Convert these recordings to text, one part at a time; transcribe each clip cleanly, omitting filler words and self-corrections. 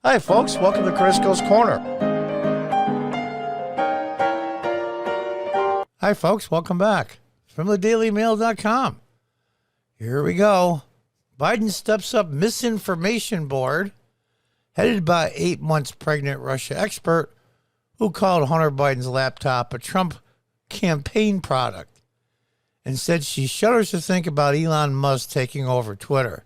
Hi, folks. Welcome to Crisco's Corner. Hi, folks. Welcome back from thedailymail.com. Here we go. Biden steps up misinformation board headed by 8 months pregnant Russia expert who called Hunter Biden's laptop a Trump campaign product and said she shudders to think about Elon Musk taking over Twitter.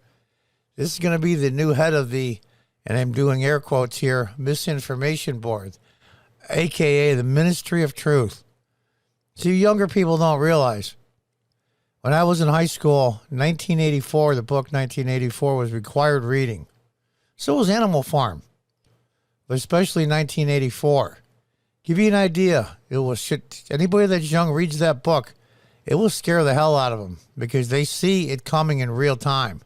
This is going to be the new head of the, and I'm doing air quotes here, misinformation board, a.k.a. the Ministry of Truth. See, younger people don't realize. When I was in high school, 1984, the book 1984 was required reading. So was Animal Farm, but especially 1984. Give you an idea, it will shit. Anybody that's young reads that book, it will scare the hell out of them because they see it coming in real time.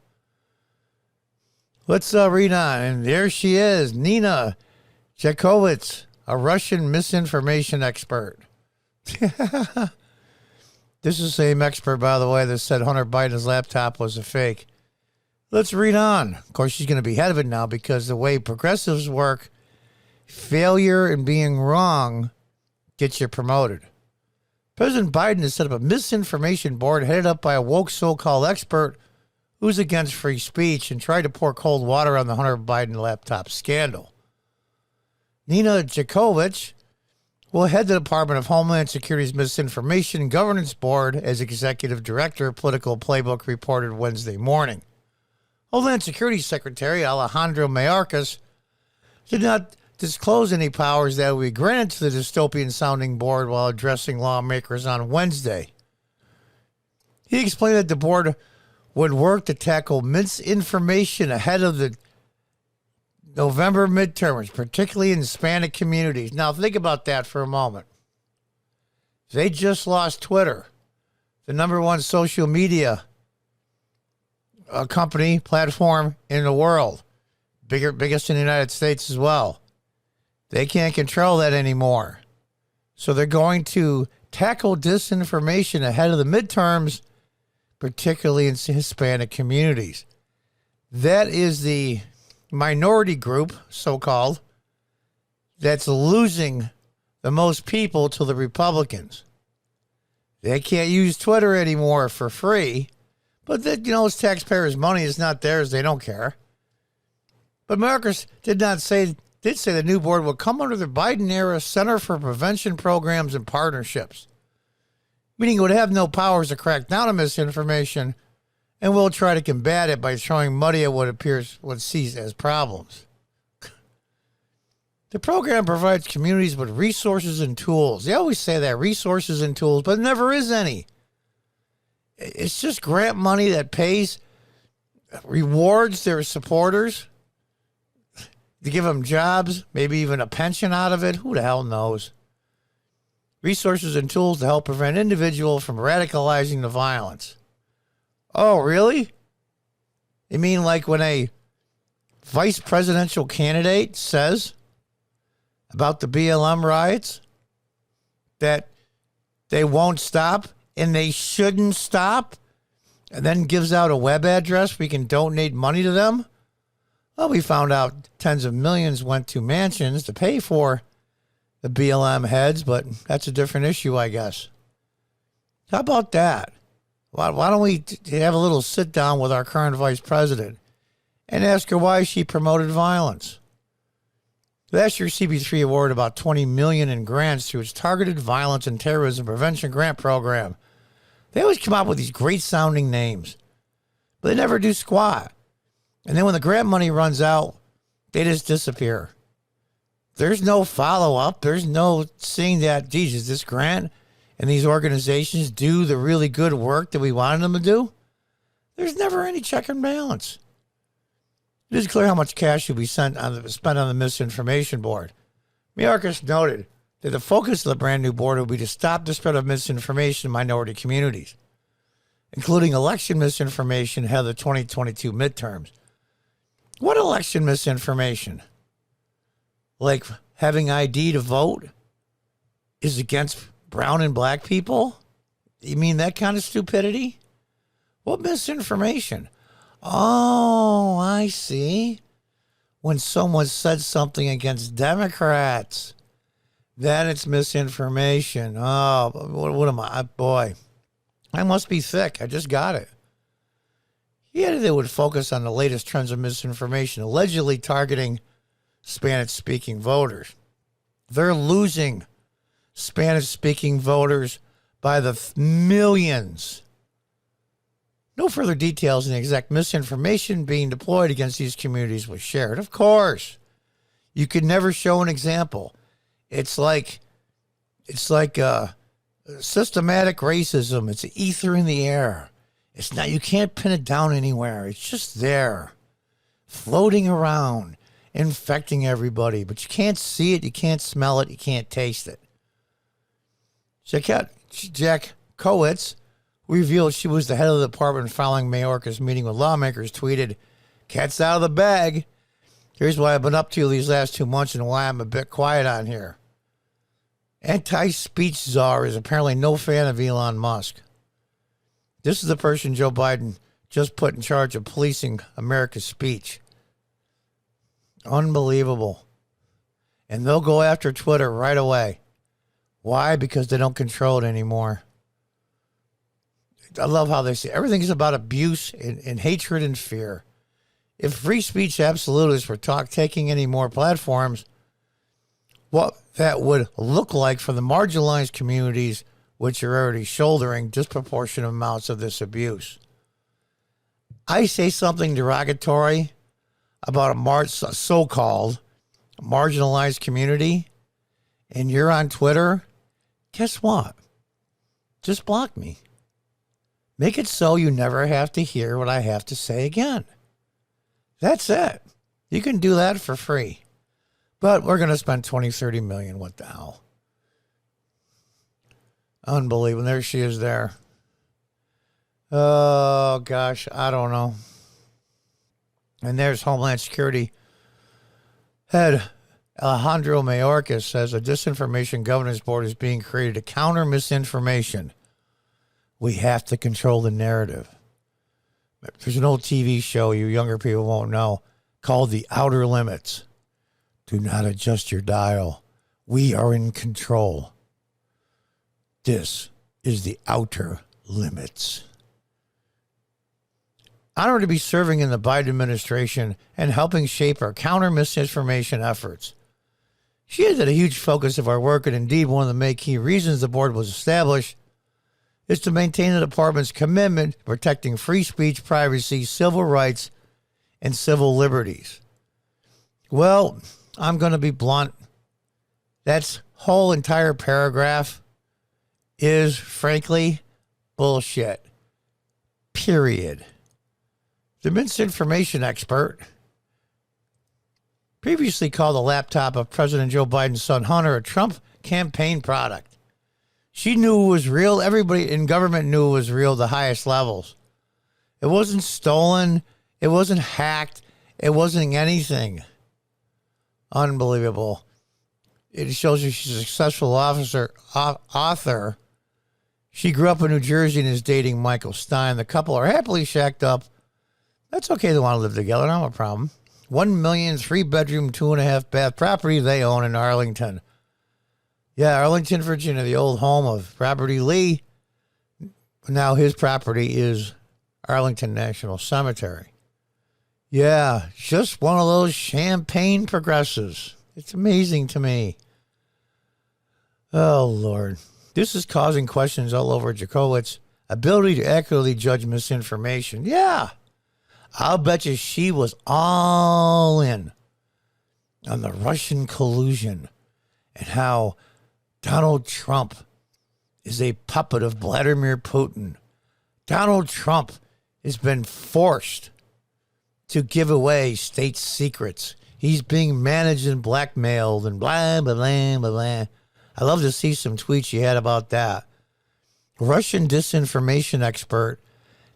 Let's read on. And there she is, Nina Jakovich, a Russian misinformation expert. This is the same expert, by the way, that said Hunter Biden's laptop was a fake. Let's read on. Of course, she's going to be head of it now because the way progressives work, failure and being wrong gets you promoted. President Biden has set up a misinformation board headed up by a woke so-called expert who's against free speech and tried to pour cold water on the Hunter Biden laptop scandal. Nina Jakovich will head the Department of Homeland Security's Misinformation Governance Board as executive director, Political Playbook reported Wednesday morning. Homeland Security Secretary Alejandro Mayorkas did not disclose any powers that would be granted to the dystopian-sounding board while addressing lawmakers on Wednesday. He explained that the board would work to tackle misinformation ahead of the November midterms, particularly in Hispanic communities. Now, think about that for a moment. They just lost Twitter, the number one social media company, platform in the world, biggest in the United States as well. They can't control that anymore. So they're going to tackle disinformation ahead of the midterms, particularly in Hispanic communities. That is the minority group, so-called, that's losing the most people to the Republicans. They can't use Twitter anymore for free, but that, it's taxpayers' money. It's not theirs. They don't care. But Marcus did say the new board will come under the Biden-era Center for Prevention Programs and Partnerships, meaning it would have no powers to crack down on misinformation and will try to combat it by throwing muddy at what sees as problems. The program provides communities with resources and tools. They always say that, resources and tools, but never is any. It's just grant money that rewards their supporters to give them jobs, maybe even a pension out of it. Who the hell knows? Resources and tools to help prevent individuals from radicalizing the violence. Oh, really? You mean like when a vice presidential candidate says about the BLM riots that they won't stop and they shouldn't stop, and then gives out a web address we can donate money to them? Well, we found out tens of millions went to mansions to pay for the BLM heads, but that's a different issue, I guess. How about that? Why don't we have a little sit down with our current vice president and ask her why she promoted violence? Last year's CB3 awarded about $20 million in grants through its Targeted Violence and Terrorism Prevention Grant Program. They always come up with these great sounding names, but they never do squat. And then when the grant money runs out, they just disappear. There's no follow-up. There's no seeing that, geez, is this grant and these organizations do the really good work that we wanted them to do? There's never any check and balance. It is clear how much cash should be spent on the misinformation board. Mayorkas noted that the focus of the brand new board will be to stop the spread of misinformation in minority communities, including election misinformation ahead of the 2022 midterms. What election misinformation? Like having ID to vote is against brown and black people? You mean that kind of stupidity? What misinformation? Oh, I see. when someone said something against Democrats. Then it's misinformation. Oh, what am I? Boy, I must be thick. I just got it. Yeah, they would focus on the latest trends of misinformation, allegedly targeting Spanish-speaking voters. They're losing Spanish-speaking voters by the millions. No further details on the exact misinformation being deployed against these communities was shared. Of course, you could never show an example. It's like systematic racism. It's ether in the air. It's not. You can't pin it down anywhere. It's just there, floating around, infecting everybody. But you can't see it. You can't smell it. You can't taste it. Jack Kowitz, who revealed she was the head of the department following Mayorkas' meeting with lawmakers, tweeted, "Cat's out of the bag. Here's what I've been up to these last 2 months and why I'm a bit quiet on here." Anti-speech czar is apparently no fan of Elon Musk. This is the person Joe Biden just put in charge of policing America's speech. Unbelievable. And they'll go after Twitter right away. Why? Because they don't control it anymore. I love how they say everything is about abuse and hatred and fear. If free speech absolutists were taking any more platforms, what that would look like for the marginalized communities, which are already shouldering disproportionate amounts of this abuse. I say something derogatory about a so-called marginalized community, and you're on Twitter, guess what? Just block me. Make it so you never have to hear what I have to say again. That's it. You can do that for free. But we're going to spend 20, 30 million. What the hell? Unbelievable. There she is there. Oh, gosh. I don't know. And there's Homeland Security head Alejandro Mayorkas says a disinformation governance board is being created to counter misinformation. We have to control the narrative. There's an old TV show you younger people won't know called The Outer Limits. Do not adjust your dial. We are in control. This is The Outer Limits. Honored to be serving in the Biden administration and helping shape our counter misinformation efforts. She is at a huge focus of our work, and indeed one of the main key reasons the board was established is to maintain the department's commitment to protecting free speech, privacy, civil rights, and civil liberties. Well, I'm going to be blunt. That whole entire paragraph is, frankly, bullshit. Period. The misinformation expert, previously called the laptop of President Joe Biden's son Hunter a Trump campaign product. She knew it was real. Everybody in government knew it was real, the highest levels. It wasn't stolen. It wasn't hacked. It wasn't anything. Unbelievable. It shows you she's a successful author. She grew up in New Jersey and is dating Michael Stein. The couple are happily shacked up. That's okay. They want to live together. Not a problem. 1 million, 3-bedroom, 2.5-bath property they own in Arlington. Yeah, Arlington, Virginia, the old home of Robert E. Lee. Now his property is Arlington National Cemetery. Yeah, just one of those champagne progressives. It's amazing to me. Oh, Lord. This is causing questions all over Jakowitz's ability to accurately judge misinformation. Yeah, I'll bet you she was all in on the Russian collusion and how Donald Trump is a puppet of Vladimir Putin. Donald Trump has been forced to give away state secrets. He's being managed and blackmailed and blah, blah, blah, blah, blah. I love to see some tweets you had about that. Russian disinformation expert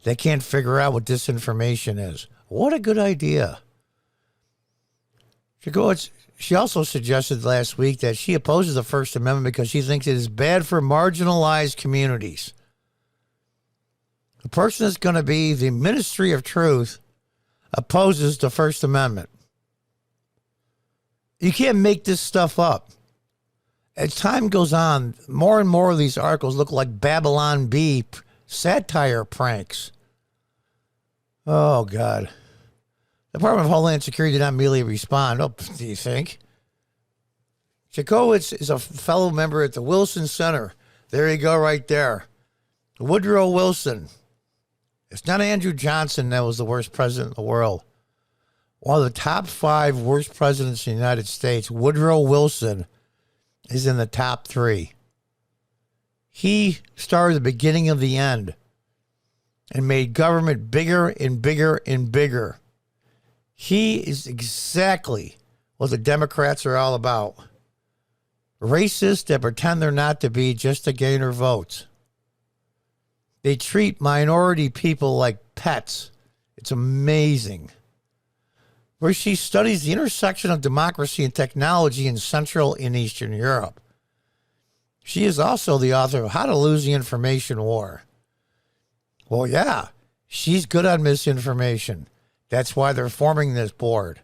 that can't figure out what disinformation is. What a good idea. She also suggested last week that she opposes the First Amendment because she thinks it is bad for marginalized communities. The person that's going to be the Ministry of Truth opposes the First Amendment. You can't make this stuff up. As time goes on, more and more of these articles look like Babylon Bee satire pranks. Oh, God. The Department of Homeland Security did not immediately respond. Oh, do you think? Chakowitz is a fellow member at the Wilson Center. There you go right there. Woodrow Wilson. It's not Andrew Johnson that was the worst president in the world. One of the top 5 worst presidents in the United States, Woodrow Wilson, is in the top 3. He started the beginning of the end and made government bigger and bigger and bigger. He is exactly what the Democrats are all about. Racists that pretend they're not to be just to gain their votes. They treat minority people like pets. It's amazing. Where she studies the intersection of democracy and technology in Central and Eastern Europe. She is also the author of How to Lose the Information War. Well, yeah, she's good on misinformation. That's why they're forming this board.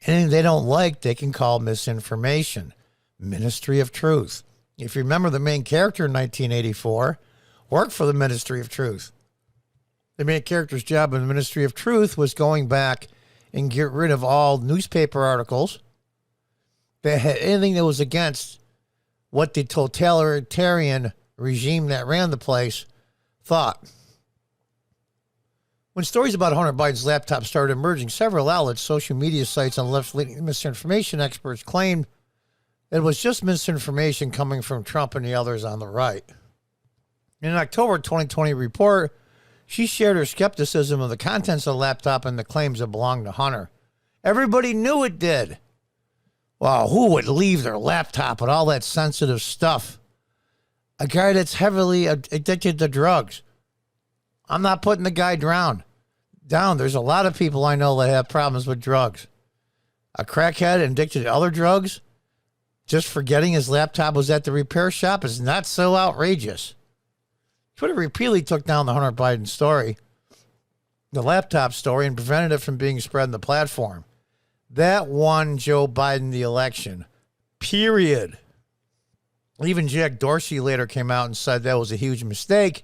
Anything they don't like, they can call misinformation. Ministry of Truth. If you remember, the main character in 1984 worked for the Ministry of Truth. The main character's job in the Ministry of Truth was going back and get rid of all newspaper articles that had anything that was against what the totalitarian regime that ran the place thought. When stories about Hunter Biden's laptop started emerging, several outlets, social media sites, and left-leaning misinformation experts claimed it was just misinformation coming from Trump and the others on the right. In an October 2020 report, she shared her skepticism of the contents of the laptop and the claims it belonged to Hunter. Everybody knew it did. Well, who would leave their laptop with all that sensitive stuff? A guy that's heavily addicted to drugs. I'm not putting the guy down. There's a lot of people I know that have problems with drugs. A crackhead addicted to other drugs, just forgetting his laptop was at the repair shop is not so outrageous. Twitter repeatedly took down the Hunter Biden story, the laptop story, and prevented it from being spread on the platform. That won Joe Biden the election. Period. Even Jack Dorsey later came out and said that was a huge mistake.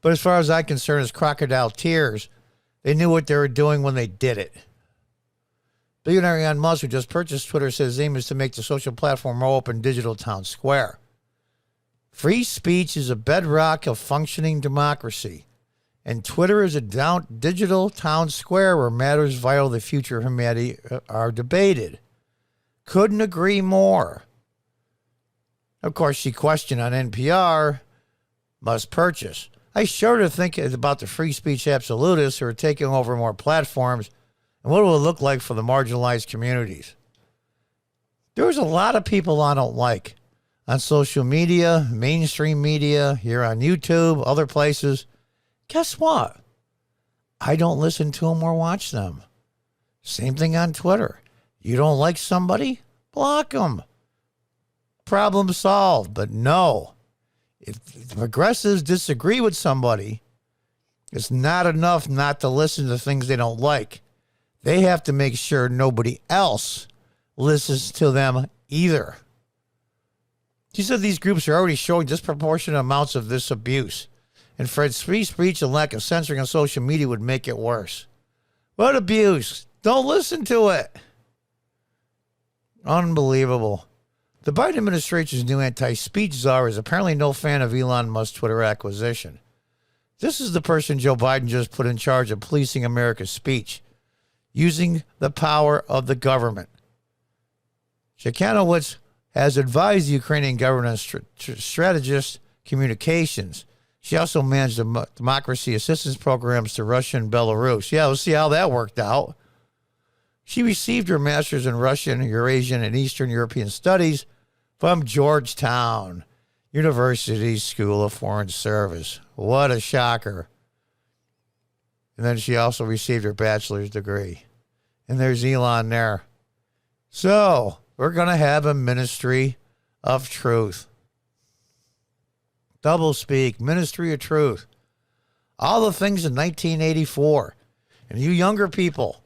But as far as I'm concerned, it's crocodile tears. They knew what they were doing when they did it. Billionaire Elon Musk, who just purchased Twitter, says his aim is to make the social platform more open digital town square. Free speech is a bedrock of functioning democracy, and Twitter is a digital town square where matters vital to the future of humanity are debated. Couldn't agree more. Of course, she questioned on NPR, must purchase. I sure think about the free speech absolutists who are taking over more platforms and what it will look like for the marginalized communities. There's a lot of people I don't like on social media, mainstream media, here on YouTube, other places. Guess what? I don't listen to them or watch them. Same thing on Twitter. You don't like somebody? Block them. Problem solved. But no, if the progressives disagree with somebody, it's not enough not to listen to things they don't like. They have to make sure nobody else listens to them either. She said these groups are already showing disproportionate amounts of this abuse, and Fred's free speech and lack of censoring on social media would make it worse. What abuse? Don't listen to it. Unbelievable. The Biden administration's new anti-speech czar is apparently no fan of Elon Musk's Twitter acquisition. This is the person Joe Biden just put in charge of policing America's speech, using the power of the government. Shekanowitz has advised the Ukrainian government strategist communications. She also managed the democracy assistance programs to Russia and Belarus. Yeah, we'll see how that worked out. She received her master's in Russian, Eurasian, and Eastern European Studies from Georgetown University School of Foreign Service. What a shocker. And then she also received her bachelor's degree. And there's Elon there. So, we're going to have a ministry of truth. Doublespeak, ministry of truth. All the things in 1984. And you younger people,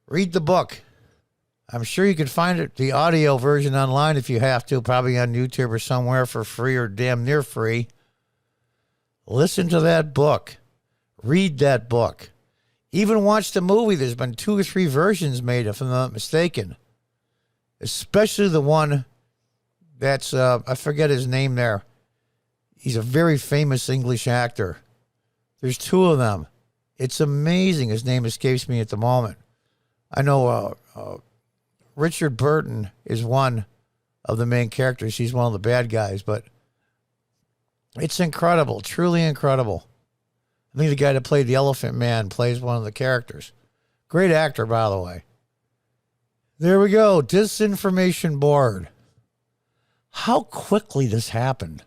read the book. I'm sure you can find it, the audio version online if you have to, probably on YouTube or somewhere for free or damn near free. Listen to that book. Read that book. Even watch the movie. There's been 2 or 3 versions made, if I'm not mistaken. Especially the one that's, I forget his name there. He's a very famous English actor. There's 2 of them. It's amazing. His name escapes me at the moment. I know Richard Burton is one of the main characters. He's one of the bad guys, but it's incredible, truly incredible. I think the guy that played the Elephant Man plays one of the characters. Great actor, by the way. There we go. Disinformation board. How quickly this happened.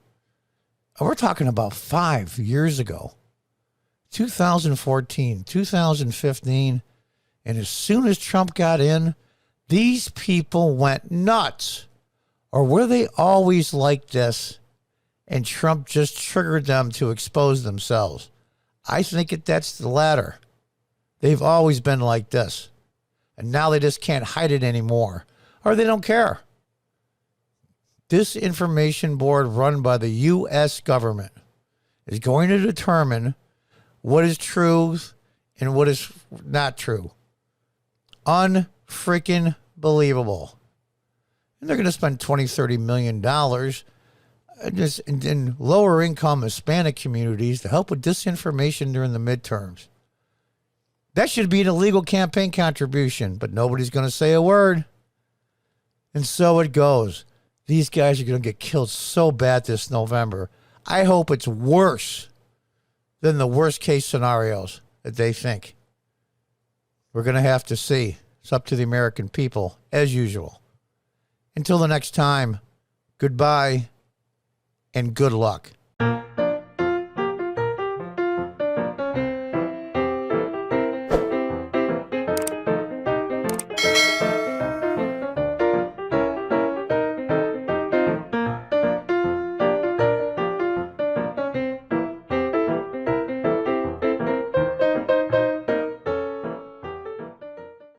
We're talking about 5 years ago. 2014, 2015. And as soon as Trump got in, these people went nuts. Or were they always like this and Trump just triggered them to expose themselves? I think that's the latter. They've always been like this. And now they just can't hide it anymore. Or they don't care. This information board run by the U.S. government is going to determine what is true and what is not true. Unfreaking believable. And they're going to spend $20-30 million just in lower income Hispanic communities to help with disinformation during the midterms. That should be an illegal campaign contribution, but nobody's going to say a word. And so it goes. These guys are going to get killed so bad this November. I hope it's worse than the worst case scenarios that they think. We're going to have to see. It's up to the American people, as usual. Until the next time, goodbye and good luck.